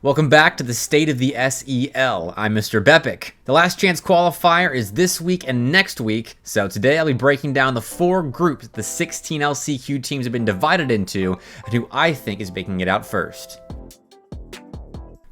Welcome back to the State of the SEL. I'm Mr. Bepic. The last chance qualifier is this week and next week, so today I'll be breaking down the 4 groups the 16 LCQ teams have been divided into and who I think is making it out first.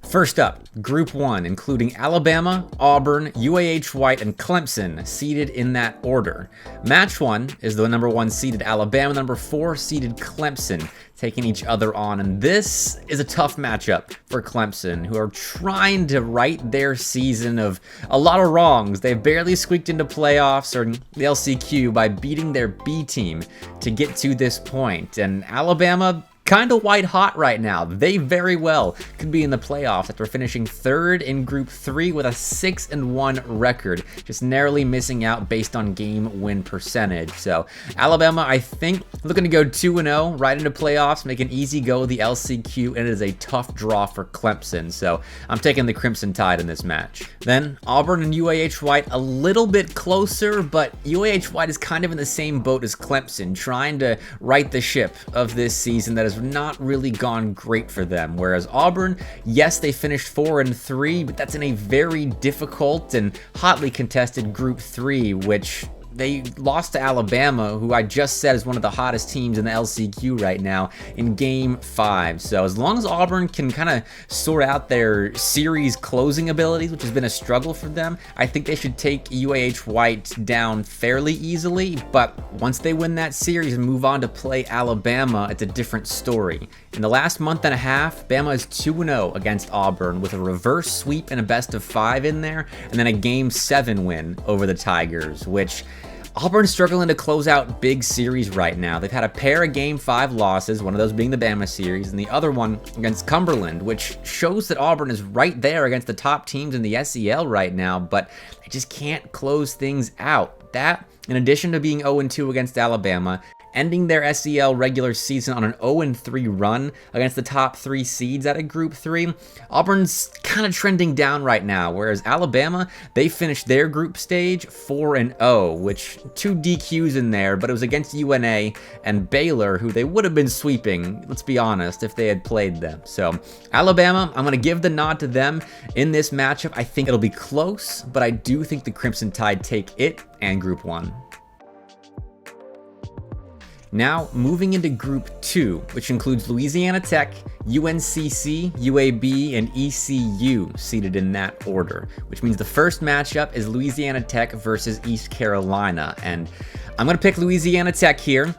First up, Group 1, including Alabama, Auburn, UAH White, and Clemson, seeded in that order. Match 1 is the number 1 seeded Alabama, number 4 seeded Clemson, taking each other on. And this is a tough matchup for Clemson, who are trying to right their season of a lot of wrongs. They've barely squeaked into playoffs or the LCQ by beating their B team to get to this point. And Alabama, kind of white hot right now. They very well could be in the playoffs after finishing 3rd in Group 3 with a 6-1 record, just narrowly missing out based on game win percentage. So Alabama, I think, looking to go 2-0 right into playoffs, make an easy go of the LCQ, and it is a tough draw for Clemson. So I'm taking the Crimson Tide in this match. Then Auburn and UAH White a little bit closer, but UAH White is kind of in the same boat as Clemson, trying to right the ship of this season that has not really gone great for them. Whereas Auburn, yes, they finished 4-3, but that's in a very difficult and hotly contested Group 3, which they lost to Alabama, who I just said is one of the hottest teams in the LCQ right now, in Game 5. So as long as Auburn can kind of sort out their series closing abilities, which has been a struggle for them, I think they should take UAH White down fairly easily. But once they win that series and move on to play Alabama, it's a different story. In the last month and a half, Bama is 2-0 against Auburn with a reverse sweep and a best-of-5 in there, and then a Game 7 win over the Tigers, which Auburn's struggling to close out big series right now. They've had a pair of Game 5 losses, one of those being the Bama series, and the other one against Cumberland, which shows that Auburn is right there against the top teams in the SEL right now, but they just can't close things out. That, in addition to being 0-2 against Alabama, ending their SEL regular season on an 0-3 run against the top 3 seeds out of Group 3, Auburn's kind of trending down right now, whereas Alabama, they finished their group stage 4-0, which 2 DQs in there, but it was against UNA and Baylor, who they would have been sweeping, let's be honest, if they had played them. So Alabama, I'm going to give the nod to them in this matchup. I think it'll be close, but I do think the Crimson Tide take it and Group 1. Now, moving into Group 2, which includes Louisiana Tech, UNCC, UAB, and ECU, seated in that order, which means the first matchup is Louisiana Tech versus East Carolina, and I'm going to pick Louisiana Tech here.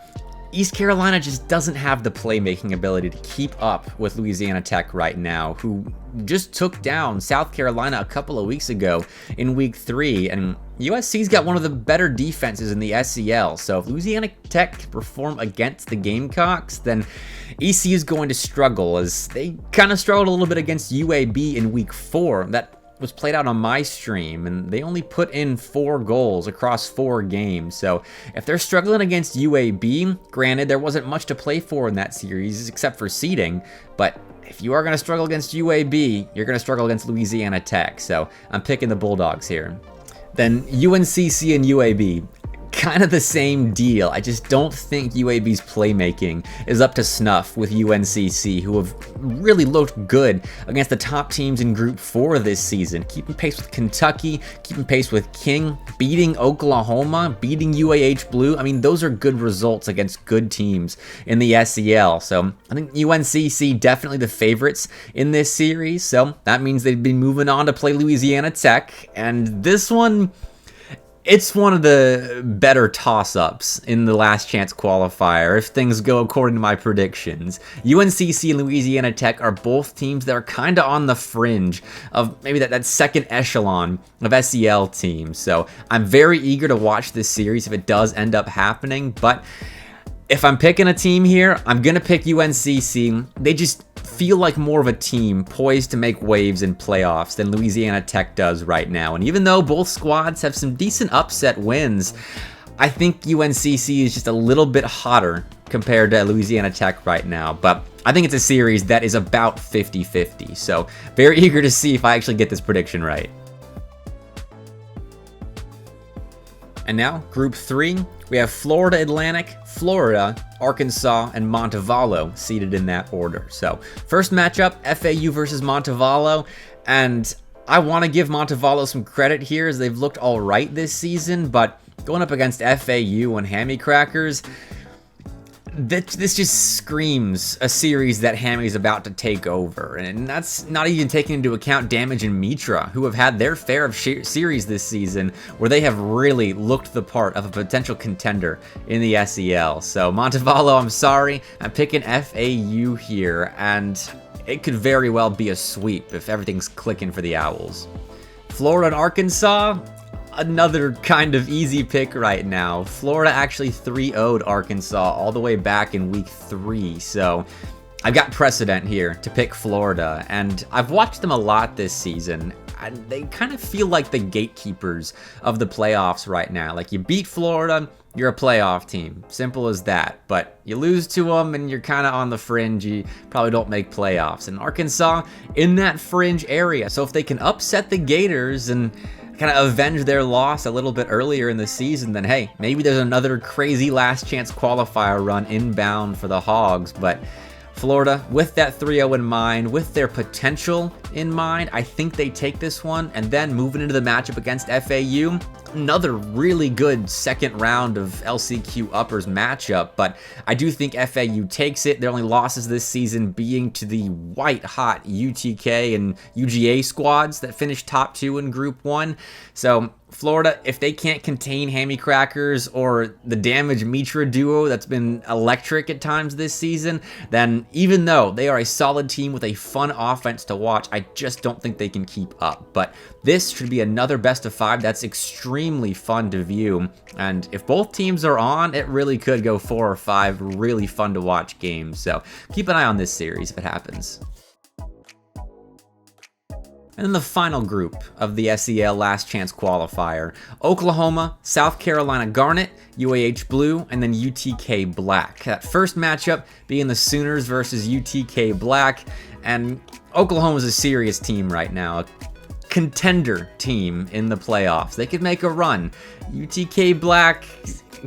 East Carolina just doesn't have the playmaking ability to keep up with Louisiana Tech right now, who just took down South Carolina a couple of weeks ago in Week 3, and USC's got one of the better defenses in the SEL, so if Louisiana Tech can perform against the Gamecocks, then ECU is going to struggle, as they kind of struggled a little bit against UAB in Week 4. That was played out on my stream, and they only put in 4 goals across 4 games. So if they're struggling against UAB, granted there wasn't much to play for in that series except for seeding, but if you are going to struggle against UAB, you're going to struggle against Louisiana Tech. So I'm picking the Bulldogs here. Then UNCC and UAB, kind of the same deal. I just don't think UAB's playmaking is up to snuff with UNCC, who have really looked good against the top teams in Group 4 this season, keeping pace with Kentucky, keeping pace with King, beating Oklahoma, beating UAH Blue. I mean, those are good results against good teams in the SEL. So I think UNCC definitely the favorites in this series. So that means they'd be moving on to play Louisiana Tech, and this one, it's one of the better toss-ups in the last chance qualifier if things go according to my predictions. UNCC and Louisiana Tech are both teams that are kind of on the fringe of maybe that second echelon of SEL teams. So I'm very eager to watch this series if it does end up happening, but if I'm picking a team here, I'm going to pick UNCC. They just feel like more of a team poised to make waves in playoffs than Louisiana Tech does right now. And even though both squads have some decent upset wins, I think UNCC is just a little bit hotter compared to Louisiana Tech right now. But I think it's a series that is about 50-50. So very eager to see if I actually get this prediction right. And now, Group 3, we have Florida Atlantic, Florida, Arkansas, and Montevallo seeded in that order. So, first matchup, FAU versus Montevallo, and I want to give Montevallo some credit here as they've looked all right this season, but going up against FAU and Hammy Crackers, this just screams a series that Hammy's about to take over, and that's not even taking into account Damage and Mitra, who have had their fair of series this season where they have really looked the part of a potential contender in the SEL. So Montevallo, I'm sorry, I'm picking FAU here, and it could very well be a sweep if everything's clicking for the Owls. Florida and Arkansas, another kind of easy pick right now. Florida actually 3-0'd Arkansas all the way back in week 3, so I've got precedent here to pick Florida, and I've watched them a lot this season, and they kind of feel like the gatekeepers of the playoffs right now. Like, you beat Florida, you're a playoff team. Simple as that. But you lose to them and you're kind of on the fringe. You probably don't make playoffs. And Arkansas in that fringe area. So if they can upset the Gators and kind of avenge their loss a little bit earlier in the season, then hey, maybe there's another crazy last chance qualifier run inbound for the Hogs. But Florida, with that 3-0 in mind, with their potential in mind, I think they take this one. And then moving into the matchup against FAU, another really good second round of LCQ uppers matchup, but I do think FAU takes it. Their only losses this season being to the white-hot UTK and UGA squads that finished top 2 in Group 1. So Florida, if they can't contain Hammy Crackers or the Damage Mitra duo that's been electric at times this season, then even though they are a solid team with a fun offense to watch, I just don't think they can keep up. But this should be another best of 5 that's extremely fun to view. And if both teams are on, it really could go 4 or 5 really fun to watch games. So keep an eye on this series if it happens. And then the final group of the SEL Last Chance Qualifier, Oklahoma, South Carolina Garnet, UAH Blue, and then UTK Black. That first matchup being the Sooners versus UTK Black, and Oklahoma's a serious team right now, a contender team in the playoffs. They could make a run. UTK Black,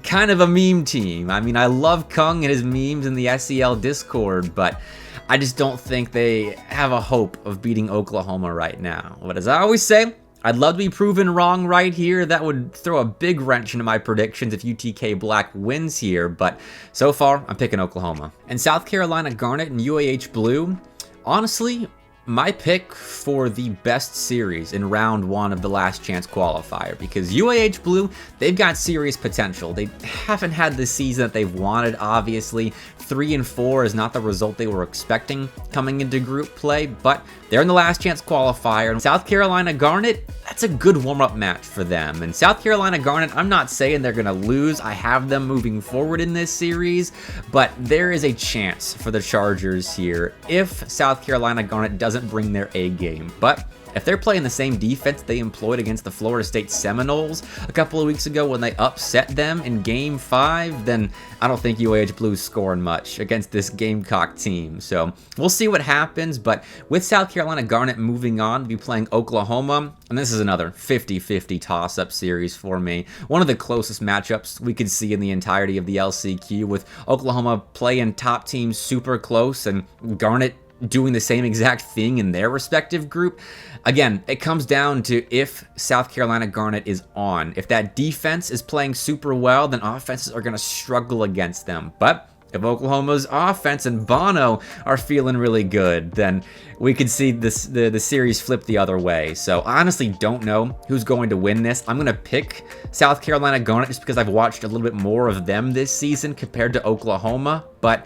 kind of a meme team. I mean, I love Kung and his memes in the SEL Discord, but I just don't think they have a hope of beating Oklahoma right now. But as I always say, I'd love to be proven wrong right here. That would throw a big wrench into my predictions if UTK Black wins here. But so far, I'm picking Oklahoma. And South Carolina Garnet and UAH Blue, honestly, my pick for the best series in round 1 of the Last Chance Qualifier, because UAH Blue, they've got serious potential. They haven't had the season that they've wanted, obviously. 3-4 is not the result they were expecting coming into group play, but they're in the Last Chance Qualifier. And South Carolina Garnet, that's a good warm-up match for them. And South Carolina Garnet, I'm not saying they're going to lose. I have them moving forward in this series, but there is a chance for the Chargers here if South Carolina Garnet doesn't bring their A game. But if they're playing the same defense they employed against the Florida State Seminoles a couple of weeks ago when they upset them in Game 5, then I don't think UAH Blue's scoring much against this Gamecock team. So we'll see what happens, but with South Carolina Garnet moving on to be playing Oklahoma, and this is another 50-50 toss-up series for me. One of the closest matchups we could see in the entirety of the LCQ, with Oklahoma playing top teams super close and Garnet doing the same exact thing in their respective group. Again, it comes down to if South Carolina Garnet is on. If that defense is playing super well, then offenses are going to struggle against them. But if Oklahoma's offense and Bono are feeling really good, then we could see this, the series flip the other way. So I honestly don't know who's going to win this. I'm going to pick South Carolina Garnet just because I've watched a little bit more of them this season compared to Oklahoma. But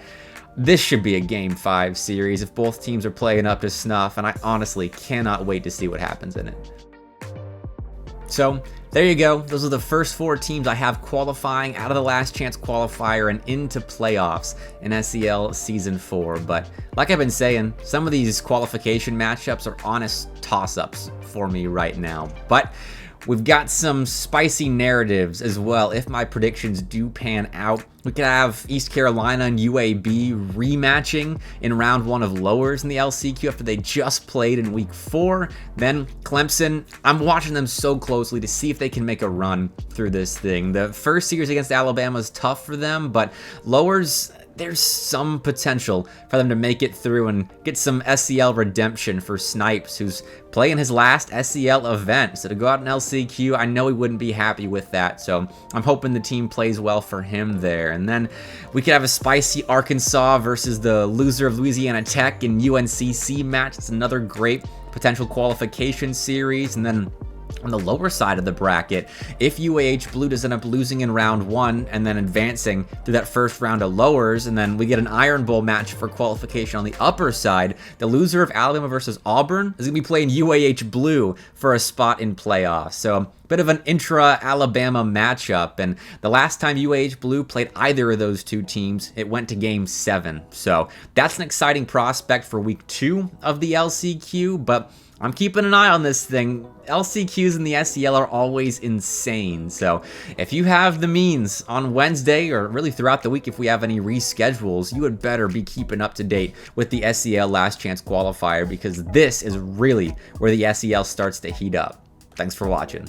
this should be a Game 5 series if both teams are playing up to snuff, and I honestly cannot wait to see what happens in it. So there you go. Those are the first 4 teams I have qualifying out of the Last Chance Qualifier and into playoffs in SEL Season 4. But like I've been saying, some of these qualification matchups are honest toss-ups for me right now. But We've got some spicy narratives as well. If my predictions do pan out, we could have East Carolina and UAB rematching in round 1 of lowers in the LCQ after they just played in week 4. Then Clemson, I'm watching them so closely to see if they can make a run through this thing. The first series against Alabama is tough for them, but lowers, there's some potential for them to make it through and get some SEL redemption for Snipes, who's playing his last SEL event. So to go out in LCQ, I know he wouldn't be happy with that. So I'm hoping the team plays well for him there. And then we could have a spicy Arkansas versus the loser of Louisiana Tech and UNCC match. It's another great potential qualification series. And then on the lower side of the bracket, if UAH Blue does end up losing in round 1 and then advancing through that first round of lowers, and then we get an Iron Bowl match for qualification on the upper side, the loser of Alabama versus Auburn is going to be playing UAH Blue for a spot in playoffs. So bit of an intra-Alabama matchup, and the last time UAH Blue played either of those two teams, it went to Game 7. So that's an exciting prospect for Week 2 of the LCQ, but I'm keeping an eye on this thing. LCQs in the SEL are always insane, so if you have the means on Wednesday, or really throughout the week if we have any reschedules, you would better be keeping up to date with the SEL Last Chance Qualifier, because this is really where the SEL starts to heat up. Thanks for watching.